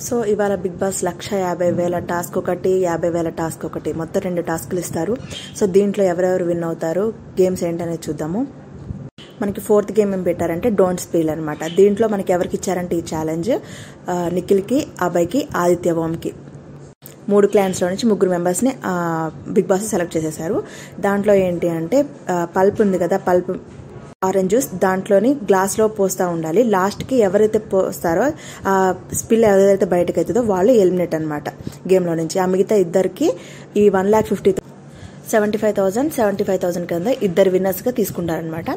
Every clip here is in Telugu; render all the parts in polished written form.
సో ఇవాళ బిగ్ బాస్ 1,50,000 టాస్క్ ఒకటి, 50,000 టాస్క్ ఒకటి, మొత్తం 2 టాస్కులు ఇస్తారు. సో దీంట్లో ఎవరెవరు విన్ అవుతారు, గేమ్స్ ఏంటనేది చూద్దాము. మనకి 4th గేమ్ ఏం పెట్టారంటే డోంట్ స్పీల్ అనమాట. దీంట్లో మనకి ఎవరికి ఇచ్చారంటే ఈ ఛాలెంజ్ నిఖిల్కి, అభయ్కి, ఆదిత్య ఓంకి 3 క్లాన్స్లో నుంచి 3 మెంబర్స్ని బిగ్ బాస్ సెలెక్ట్ చేసేసారు. దాంట్లో ఏంటి అంటే పల్ప్ ఉంది కదా, పల్ప్ ఆరెంజ్ జ్యూస్ దాంట్లోని గ్లాస్లో పోస్తూ ఉండాలి. లాస్ట్కి ఎవరైతే పోస్తారో ఆ స్పిల్ ఎవరైతే బయటకు అవుతుందో వాళ్ళు ఎలిమినేట్ అనమాట గేమ్లో నుంచి. ఆ మిగతా ఇద్దరికి ఈ 1,75,000 కింద ఇద్దరు విన్నర్స్గా తీసుకుంటారనమాట.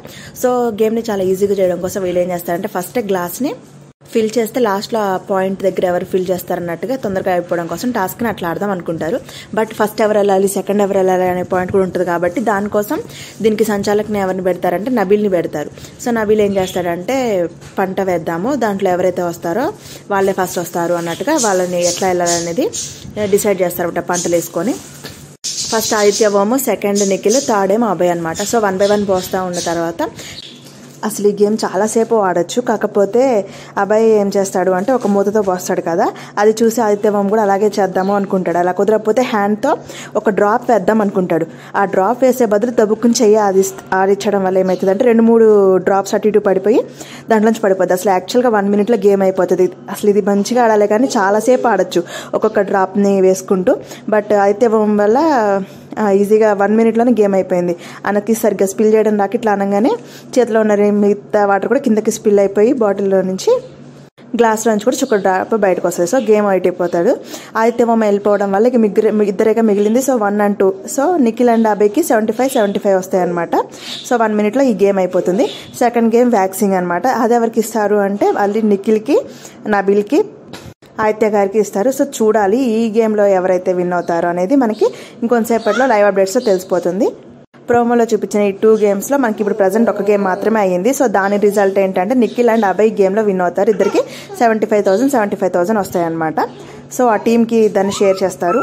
సో గేమ్ని చాలా ఈజీగా చేయడం కోసం వీళ్ళు ఏం చేస్తారంటే ఫస్ట్ గ్లాస్ని ఫిల్ చేస్తే లాస్ట్లో ఆ పాయింట్ దగ్గర ఎవరు ఫిల్ చేస్తారన్నట్టుగా తొందరగా అయిపోవడం కోసం టాస్క్ని అట్లా ఆడదాం అనుకుంటారు. బట్ ఫస్ట్ ఎవరు వెళ్ళాలి, సెకండ్ ఎవరు వెళ్ళాలి అనే పాయింట్ కూడా ఉంటుంది కాబట్టి దానికోసం దీనికి సంచాలకుని ఎవరిని పెడతారంటే నబీల్ని పెడతారు. సో నబీల్ ఏం చేస్తాడంటే పంట వేద్దాము, దాంట్లో ఎవరైతే వస్తారో వాళ్ళే ఫస్ట్ వస్తారు అన్నట్టుగా వాళ్ళని ఎట్లా వెళ్ళాలనేది డిసైడ్ చేస్తారన్నమాట పంటలు వేసుకొని. ఫస్ట్ ఆదిత్య ఓము, సెకండ్ నిఖిల్, థర్డ్ ఏమో అభయ్ అనమాట. సో 1 by 1 పోస్తూ ఉన్న తర్వాత అసలు ఈ గేమ్ చాలాసేపు ఆడొచ్చు. కాకపోతే అబ్బాయి ఏం చేస్తాడు అంటే ఒక మూతతో పోస్తాడు కదా, అది చూసి ఆదిత్యవం కూడా అలాగే చేద్దాము అనుకుంటాడు. అలా కుదరకపోతే హ్యాండ్తో ఒక డ్రాప్ వేద్దాం అనుకుంటాడు. ఆ డ్రాప్ వేసే బదులు దబ్బుకుని చెయ్యి ఆడించడం వల్ల ఏమవుతుందంటే 2-3 డ్రాప్స్ అటు ఇటు పడిపోయి దాంట్లోంచి పడిపోద్ది. అసలు యాక్చువల్గా 1 minute గేమ్ అయిపోతుంది. అసలు ఇది మంచిగా ఆడాలి కానీ చాలాసేపు ఆడొచ్చు ఒక్కొక్క డ్రాప్ని వేసుకుంటూ. బట్ ఆదిత్యవం వల్ల ఈజీగా 1 minute గేమ్ అయిపోయింది. అనకి సరిగ్గా స్పిల్ చేయడం రాక ఇట్లా అనగానే చేతిలో ఉన్న మిగతా వాటర్ కూడా కిందకి స్పిల్ అయిపోయి బాటిల్లో నుంచి గ్లాస్లో నుంచి కూడా చుక్క డ్రాప్ బయటకు వస్తుంది. సో గేమ్ అవుట్ అయిపోతాడు. ఆదిత్యవం వెళ్ళిపోవడం వల్ల ఇద్దరేగా మిగిలింది. So 1 and 2. So Nikhil and అభయ్కి 75 వస్తాయి అనమాట. సో 1 minute ఈ గేమ్ అయిపోతుంది. సెకండ్ గేమ్ వ్యాక్సింగ్ అనమాట. అది ఎవరికి ఇస్తారు అంటే వాళ్ళు నిఖిల్కి, నబీల్కి, ఆదిత్య గారికి ఇస్తారు. సో చూడాలి ఈ గేమ్లో ఎవరైతే విన్ అవుతారో అనేది మనకి ఇంకొంతసేపట్లో లైవ్ అప్డేట్స్లో తెలిసిపోతుంది. ప్రోమోలో చూపించిన ఈ 2 గేమ్స్లో మనకి ఇప్పుడు ప్రజెంట్ ఒక గేమ్ మాత్రమే అయ్యింది. సో దాని రిజల్ట్ ఏంటంటే నిఖిల్ అండ్ అభయ్ గేమ్లో విన్ అవుతారు. ఇద్దరికి 75,000 వస్తాయన్నమాట. సో ఆ టీంకి దాన్ని షేర్ చేస్తారు.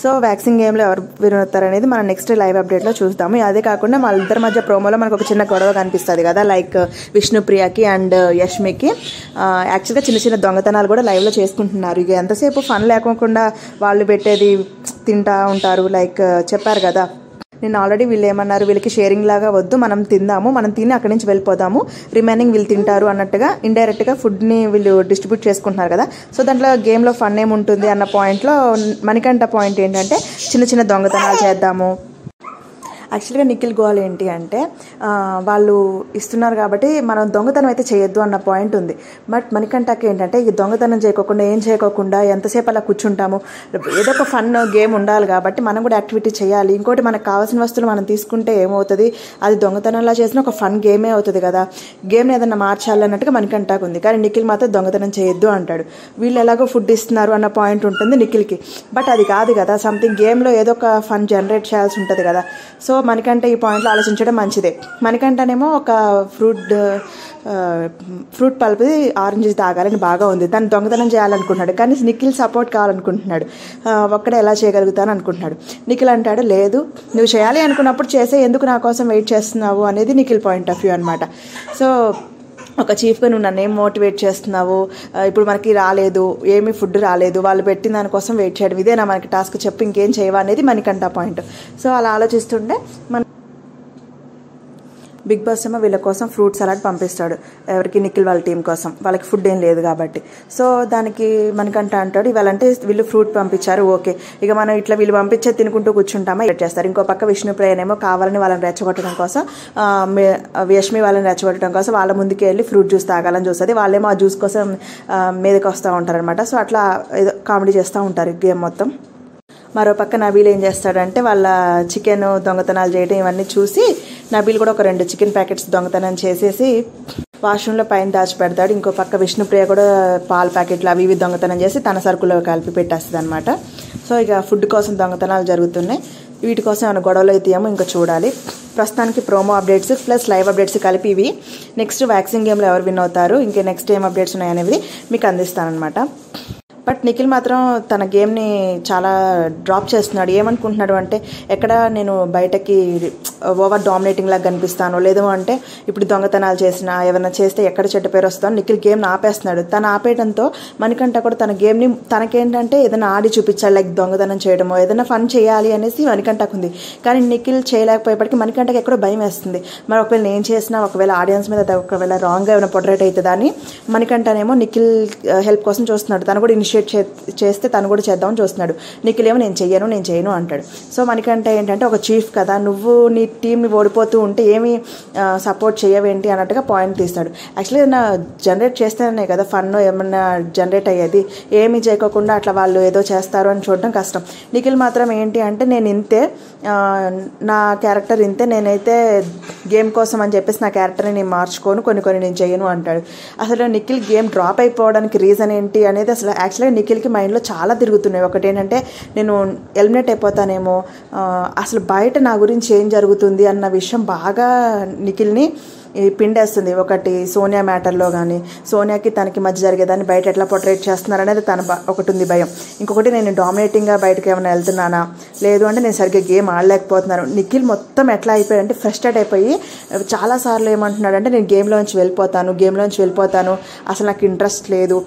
సో వ్యాక్సింగ్ గేమ్లో ఎవరు విన్ అవుతారు అనేది మనం నెక్స్ట్ లైవ్ అప్డేట్లో చూస్తాము. అదే కాకుండా వాళ్ళిద్దరి మధ్య ప్రోమోలో మనకు ఒక చిన్న గొడవ కనిపిస్తుంది కదా, లైక్ విష్ణుప్రియకి అండ్ యష్మికి యాక్చువల్గా చిన్న చిన్న దొంగతనాలు కూడా లైవ్లో చేసుకుంటున్నారు. ఇక ఎంతసేపు ఫన్ లేకోకుండా వాళ్ళు పెట్టేది తింటా ఉంటారు. లైక్ చెప్పారు కదా నేను ఆల్రెడీ, వీళ్ళు ఏమన్నారు, వీళ్ళకి షేరింగ్ లాగా వద్దు, మనం తిందాము, మనం తిని అక్కడి నుంచి వెళ్ళిపోదాము, రిమైనింగ్ వీళ్ళు తింటారు అన్నట్టుగా ఇండైరెక్ట్గా ఫుడ్ని వీళ్ళు డిస్ట్రిబ్యూట్ చేసుకుంటున్నారు కదా. సో దాంట్లో గేమ్లో ఫన్ ఏముంటుంది అన్న పాయింట్లో మణికంఠ పాయింట్ ఏంటంటే చిన్న చిన్న దొంగతనాలు చేద్దాము. యాక్చువల్గా నిఖిల్ గోల్ ఏంటి అంటే వాళ్ళు ఇస్తున్నారు కాబట్టి మనం దొంగతనం అయితే చేయొద్దు అన్న పాయింట్ ఉంది. బట్ మణికంఠకి ఏంటంటే ఈ దొంగతనం చేయకోకుండా ఏం చేయకోకుండా ఎంతసేపు అలా కూర్చుంటాము, ఏదో ఒక ఫన్ గేమ్ ఉండాలి కాబట్టి మనం కూడా యాక్టివిటీ చేయాలి. ఇంకోటి మనకు కావాల్సిన వస్తువులు మనం తీసుకుంటే ఏమవుతుంది, అది దొంగతనంలా చేసిన ఒక ఫన్ గేమే అవుతుంది కదా, గేమ్ని ఏదన్నా మార్చాలి అన్నట్టుగా మణికంఠకు ఉంది. కానీ నిఖిల్ మాత్రం దొంగతనం చేయొద్దు అంటాడు. వీళ్ళు ఎలాగో ఫుడ్ ఇస్తున్నారు అన్న పాయింట్ ఉంటుంది నిఖిల్కి. బట్ అది కాదు కదా, సంథింగ్ గేమ్లో ఏదో ఒక ఫన్ జనరేట్ చేయాల్సి ఉంటుంది కదా. సో మణికంఠ ఈ పాయింట్లో ఆలోచించడం మంచిదే. మణికంఠనేమో ఒక ఫ్రూట్ పల్ప్ ఆరెంజ్ తాగాలని బాగా ఉంది, దాన్ని దొంగతనం చేయాలనుకుంటున్నాడు. కానీ నిఖిల్ సపోర్ట్ కావాలనుకుంటున్నాడు. ఒక్కడే ఎలా చేయగలుగుతాను అనుకుంటున్నాడు. నిఖిల్ అంటాడు లేదు నువ్వు చేయాలి అనుకున్నప్పుడు చేసే, ఎందుకు నా కోసం వెయిట్ చేస్తున్నావు అనేది నిఖిల్ పాయింట్ ఆఫ్ వ్యూ అనమాట. సో ఒక చీఫ్గా నువ్వు నన్ను ఏం మోటివేట్ చేస్తున్నావు, ఇప్పుడు మనకి రాలేదు, ఏమీ ఫుడ్ రాలేదు, వాళ్ళు పెట్టిన దానికోసం వెయిట్ చేయడం ఇదేనా మనకి టాస్క్, చెప్పు ఇంకేం చేయవా అనేది మణికంఠ పాయింట్. సో అలా ఆలోచిస్తుంటే బిగ్ బాస్ ఏమో వీళ్ళ కోసం ఫ్రూట్ సలాడ్ పంపిస్తాడు. ఎవరికి, నిఖిల్ వాళ్ళ టీం కోసం. వాళ్ళకి ఫుడ్ ఏం లేదు కాబట్టి. సో దానికి మణికంఠ అంటాడు ఇవాళంటే వీళ్ళు ఫ్రూట్ పంపించారు, ఓకే, ఇక మనం ఇట్లా వీళ్ళు పంపించే తినుకుంటూ కూర్చుంటామా చేస్తారు. ఇంకో పక్క విష్ణుప్రియనేమో కావాలని వాళ్ళని రెచ్చగొట్టడం కోసం, యష్మి వాళ్ళని రెచ్చగొట్టడం కోసం వాళ్ళ ముందుకు వెళ్ళి ఫ్రూట్ జ్యూస్ తాగాలని చూస్తుంది. వాళ్ళేమో ఆ జ్యూస్ కోసం మీదకి వస్తూ ఉంటారనమాట. సో అట్లా ఏదో కామెడీ చేస్తూ ఉంటారు గేమ్ మొత్తం. మరోపక్క నబీల్ ఏం చేస్తాడంటే వాళ్ళ చికెన్ దొంగతనాలు చేయడం ఇవన్నీ చూసి నబీల్ కూడా ఒక 2 చికెన్ ప్యాకెట్స్ దొంగతనం చేసేసి వాష్రూమ్లో పైన దాచిపెడతాడు. ఇంకో పక్క విష్ణుప్రియ కూడా పాల ప్యాకెట్లు అవి ఇవి దొంగతనం చేసి తన సరుకులో కలిపి పెట్టేస్తుంది అనమాట. సో ఇక ఫుడ్ కోసం దొంగతనాలు జరుగుతున్నాయి. వీటి కోసం ఏమైనా గొడవలు అయితే ఏమో ఇంకా చూడాలి. ప్రస్తుతానికి promo updates plus live updates కలిపి ఇవి. నెక్స్ట్ వ్యాక్సింగ్ గేమ్లో ఎవరు విన్ అవుతారు, ఇంకా నెక్స్ట్ ఏం అప్డేట్స్ ఉన్నాయనేవి మీకు అందిస్తానమాట. బట్ నిఖిల్ మాత్రం తన గేమ్ని చాలా డ్రాప్ చేస్తున్నాడు. ఏమనుకుంటున్నాడు అంటే ఎక్కడ నేను బయటకి ఓవర్ డామినేటింగ్ లాగా కనిపిస్తాను, లేదు అంటే ఇప్పుడు దొంగతనాలు చేసినా ఏమైనా చేస్తే ఎక్కడ చెడ్డ పేరు వస్తాను నిఖిల్ గేమ్ని ఆపేస్తున్నాడు. తను ఆపేయడంతో మణికంఠ కూడా తన గేమ్ని తనకేంటంటే ఏదైనా ఆడి చూపించాలి, లైక్ దొంగతనం చేయడమో ఏదైనా ఫన్ చేయాలి అనేసి మణికంఠకు ఉంది. కానీ నిఖిల్ చేయలేకపోయేప్పటికీ మణికంఠకి ఎక్కడో భయం వేస్తుంది. మరి ఒకవేళ నేను చేసినా ఒకవేళ ఆడియన్స్ మీద ఒకవేళ రాంగ్గా ఏమైనా పొడరేట్ అవుతుందా అని మణికంఠనేమో నిఖిల్ హెల్ప్ కోసం చూస్తున్నాడు. తను కూడా ఇనిషియేట్ చేస్తే తను కూడా చేద్దామని చూస్తున్నాడు. నిఖిల్ ఏమో నేను చేయను అంటాడు. సో మణికంఠ ఏంటంటే ఒక చీఫ్ కదా, నువ్వు నీ టీంని ఓడిపోతూ ఉంటే ఏమి సపోర్ట్ చేయవేంటి అన్నట్టుగా పాయింట్ తీస్తాడు. యాక్చువల్లీ ఏదైనా జనరేట్ చేస్తేనే కదా ఫన్ ఏమన్నా జనరేట్ అయ్యేది. ఏమీ చేయకోకుండా అట్లా వాళ్ళు ఏదో చేస్తారు అని చూడడం కష్టం. నిఖిల్ మాత్రం ఏంటి అంటే నేను ఇంతే, నా క్యారెక్టర్ ఇంతే, నేనైతే గేమ్ కోసం అని చెప్పేసి నా క్యారెక్టర్ని నేను మార్చుకోను, కొన్ని నేను చేయను అంటాడు. అసలు నిఖిల్ గేమ్ డ్రాప్ అయిపోవడానికి రీజన్ ఏంటి అనేది అసలు యాక్చువల్గా నిఖిల్కి మైండ్లో చాలా తిరుగుతున్నాయి. ఒకటి ఏంటంటే నేను ఎలిమినేట్ అయిపోతానేమో, అసలు బయట నా గురించి ఏం జరుగుతుంది అన్న విషయం బాగా నిఖిల్ని పిండేస్తుంది. ఒకటి సోనియా మ్యాటర్లో కానీ సోనియాకి తనకి మధ్య జరిగేదాన్ని బయట ఎట్లా పొట్రేట్ చేస్తున్నారు అనేది తన ఒకటి ఉంది భయం. ఇంకొకటి నేను డామినేటింగ్గా బయటకు ఏమైనా వెళ్తున్నానా, లేదు అంటే నేను సరిగ్గా గేమ్ ఆడలేకపోతున్నాను. నిఖిల్ మొత్తం ఎట్లా అయిపోయాడంటే ఫ్రస్ట్రేట్ అయిపోయి చాలాసార్లు ఏమంటున్నాడంటే నేను గేమ్లోంచి వెళ్ళిపోతాను, అసలు నాకు ఇంట్రెస్ట్ లేదు,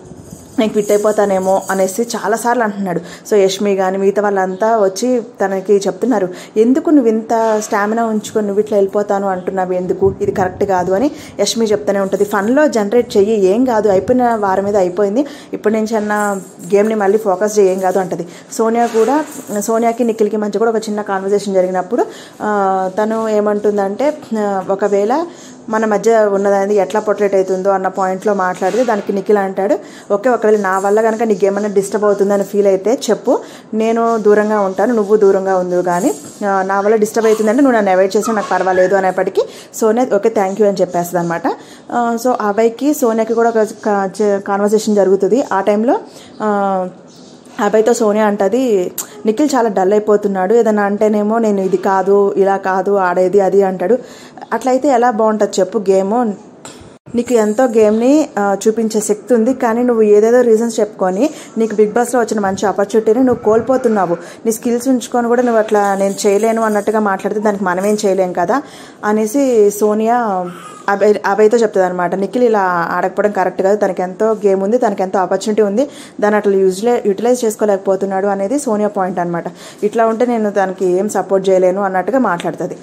నేను క్విట్ అయిపోతానేమో అనేసి చాలాసార్లు అంటున్నాడు. సో యష్మి కానీ మిగతా వాళ్ళంతా వచ్చి తనకి చెప్తున్నారు, ఎందుకు నువ్వు ఇంత స్టామినా ఉంచుకొని నువ్వు ఇట్లా వెళ్ళిపోతాను అంటున్నావు, ఎందుకు, ఇది కరెక్ట్ కాదు అని యష్మి చెప్తూనే ఉంటుంది. ఫన్లో జనరేట్ చెయ్యి, ఏం కాదు, అయిపోయిన వారం మీద అయిపోయింది, ఇప్పటి నుంచి అన్న గేమ్ని మళ్ళీ ఫోకస్ చేయి, ఏం కాదు అంటది. సోనియాకి నిఖిల్కి మధ్య కూడా ఒక చిన్న కాన్వర్జేషన్ జరిగినప్పుడు తను ఏమంటుందంటే ఒకవేళ మన మధ్య ఉన్నది ఎట్లా పొట్రేట్ అవుతుందో అన్న పాయింట్లో మాట్లాడితే దానికి నిఖిల్ అంటాడు, ఓకే ఒకవేళ నా వల్ల కనుక నీకు ఏమైనా డిస్టర్బ్ అవుతుందని ఫీల్ అయితే చెప్పు, నేను దూరంగా ఉంటాను, నువ్వు దూరంగా ఉంది, కానీ నా వల్ల డిస్టర్బ్ అవుతుందంటే నువ్వు నన్ను అవాయిడ్ చేసినా నాకు పర్వాలేదు అనేప్పటికీ సోనియా ఓకే థ్యాంక్ యూ అని చెప్పేస్తుంది అనమాట. సో అభయ్కి సోనియాకి కూడా ఒక కాన్వర్సేషన్ జరుగుతుంది. ఆ టైంలో అభయ్తో సోనియా అంటది, నిఖిల్ చాలా డల్ అయిపోతున్నాడు, ఏదైనా అంటేనేమో నేను ఇది కాదు ఇలా కాదు ఆడేది అది అంటాడు. అట్లయితే ఎలా బాగుంటుంది చెప్పు, గేమ్ నీకు ఎంతో గేమ్ని చూపించే శక్తి ఉంది, కానీ నువ్వు ఏదేదో రీజన్స్ చెప్పుకొని నీకు బిగ్ బాస్లో వచ్చిన మంచి ఆపర్చునిటీని నువ్వు కోల్పోతున్నావు. నీ స్కిల్స్ ఉంచుకొని కూడా నువ్వు అట్లా నేను చేయలేను అన్నట్టుగా మాట్లాడితే దానికి మనమేం చేయలేం కదా అనేసి సోనియా అభయ్తో చెప్తుంది అనమాట. నిఖిల్ ఇలా ఆడకపోవడం కరెక్ట్ కాదు, తనకి ఎంతో గేమ్ ఉంది, తనకి ఎంతో ఆపర్చునిటీ ఉంది, దాన్ని అట్లా యూటిలైజ్ చేసుకోలేకపోతున్నాడు అనేది సోనియా పాయింట్ అనమాట. ఇట్లా ఉంటే నేను దానికి ఏం సపోర్ట్ చేయలేను అన్నట్టుగా మాట్లాడుతుంది.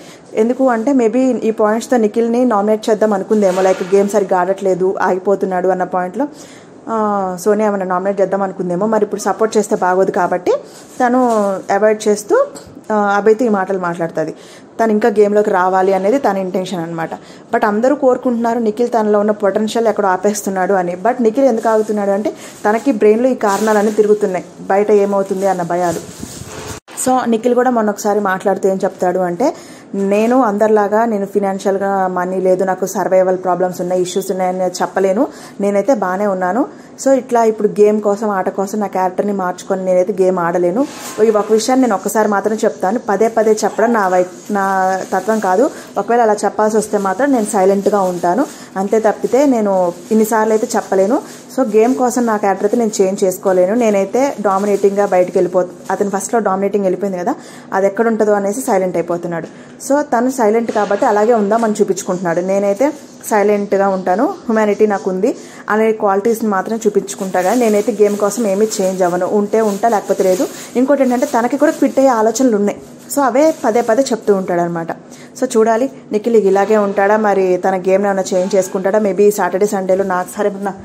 ఎందుకు అంటే మేబీ ఈ పాయింట్స్తో నిఖిల్ని నామినేట్ చేద్దాం అనుకుందేమో, లైక్ గేమ్ సరిగ్గా ఆడట్లేదు ఆగిపోతున్నాడు అన్న పాయింట్లో సోనియా ఏమైనా నామినేట్ చేద్దాం అనుకుందేమో. మరి ఇప్పుడు సపోర్ట్ చేస్తే బాగోదు కాబట్టి తను అవాయిడ్ చేస్తూ అభయ్తో ఈ మాటలు మాట్లాడుతుంది. తను ఇంకా గేమ్లోకి రావాలి అనేది తన ఇంటెన్షన్ అనమాట. బట్ అందరూ కోరుకుంటున్నారు నిఖిల్ తనలో ఉన్న పొటెన్షియల్ ఎక్కడో ఆపేస్తున్నాడు అని. బట్ నిఖిల్ ఎందుకు ఆగుతున్నాడు అంటే తనకి బ్రెయిన్లో ఈ కారణాలన్నీ తిరుగుతున్నాయి, బయట ఏమవుతుంది అన్న భయాలు. సో నిఖిల్ కూడా మొన్న ఒకసారి మాట్లాడుతూ ఏం చెప్తాడు అంటే నేను అందరిలాగా నేను ఫినాన్షియల్గా మనీ లేదు, నాకు సర్వైవల్ ప్రాబ్లమ్స్ ఉన్నాయి, ఇష్యూస్ ఉన్నాయని చెప్పలేను, నేనైతే బాగానే ఉన్నాను. సో ఇట్లా ఇప్పుడు గేమ్ కోసం ఆట కోసం నా క్యారెక్టర్ని మార్చుకొని నేనైతే గేమ్ ఆడలేను. ఈ ఒక విషయాన్ని నేను ఒక్కసారి మాత్రం చెప్తాను, పదే చెప్పడం నా తత్వం కాదు. ఒకవేళ అలా చెప్పాల్సి వస్తే మాత్రం నేను సైలెంట్గా ఉంటాను, అంతే తప్పితే నేను ఇన్నిసార్లు అయితే చెప్పలేను. సో గేమ్ కోసం నా క్యారెక్టర్ అయితే నేను చేంజ్ చేసుకోలేను, నేనైతే డామినేటింగ్గా బయటకు అతను ఫస్ట్లో డామినేటింగ్ వెళ్ళిపోయింది కదా, అది ఎక్కడ ఉంటుందో అనేసి సైలెంట్ అయిపోతున్నాడు. సో తను సైలెంట్ కాబట్టి అలాగే ఉందామని చూపించుకుంటున్నాడు. నేనైతే సైలెంట్గా ఉంటాను, హ్యుమానిటీ నాకు ఉంది అనే క్వాలిటీస్ని మాత్రం చూపించుకుంటా, కానీ నేనైతే గేమ్ కోసం ఏమీ చేంజ్ అవ్వను, ఉంటే ఉంటా లేకపోతే లేదు. ఇంకోటి ఏంటంటే తనకి కూడా క్విట్ అయ్యే ఆలోచనలు ఉన్నాయి. సో అవే పదే చెప్తూ ఉంటాడు అనమాట. సో చూడాలి నిఖిల్ ఇలాగే ఉంటాడా, మరి తన గేమ్ని ఏమైనా చేంజ్ చేసుకుంటాడా. మేబీ సాటర్డే సండేలో నాకు సరే ఏమన్నా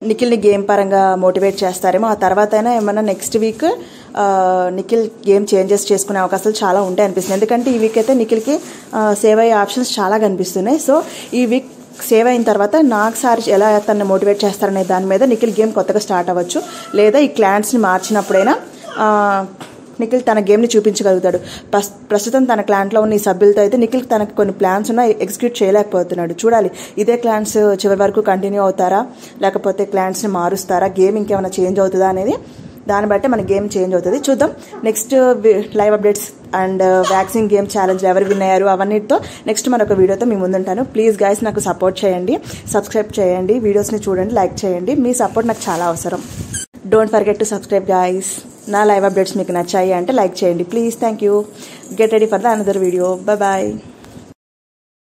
నిఖిల్ని గేమ్ పరంగా మోటివేట్ చేస్తారేమో. ఆ తర్వాత అయినా ఏమన్నా next week Nikhil game changes చేసుకునే అవకాశాలు చాలా ఉంటాయి అనిపిస్తుంది. ఎందుకంటే ఈ వీక్ అయితే నిఖిల్కి సేవ్ అయ్యే ఆప్షన్స్ చాలా కనిపిస్తున్నాయి. సో ఈ వీక్ సేవ్ అయిన తర్వాత నాకు సార్ ఎలా తనని మోటివేట్ చేస్తారనే దాని మీద నిఖిల్ గేమ్ కొత్తగా స్టార్ట్ అవ్వచ్చు, లేదా ఈ క్లాన్స్ని మార్చినప్పుడైనా నిఖిల్ తన గేమ్ని చూపించగలుగుతాడు. ప్రస్తుతం తన క్లాన్లో ఉన్న ఈ సభ్యులతో అయితే నిఖిల్ తనకు కొన్ని ప్లాన్స్ ఉన్నా ఎగ్జిక్యూట్ చేయలేకపోతున్నాడు. చూడాలి ఇదే క్లాన్స్ చివరి వరకు కంటిన్యూ అవుతారా, లేకపోతే క్లాన్స్ని మారుస్తారా, గేమ్ ఇంకేమైనా చేంజ్ అవుతుందా అనేది దాన్ని బట్టి మన గేమ్ చేంజ్ అవుతుంది. చూద్దాం. Next live updates and waxing game challenge ఎవరు విన్ అయ్యారు అవన్నిటితో నెక్స్ట్ మరొక వీడియోతో మీ ముందుంటాను. ప్లీజ్ గైస్ నాకు సపోర్ట్ చేయండి, సబ్స్క్రైబ్ చేయండి, వీడియోస్ని చూడండి, లైక్ చేయండి. మీ సపోర్ట్ నాకు చాలా అవసరం. Don't forget to subscribe guys. నా లైవ్ అప్డేట్స్ మీకు నచ్చాయి అంటే లైక్ చేయండి please. Thank you. Get ready for the another video. Bye.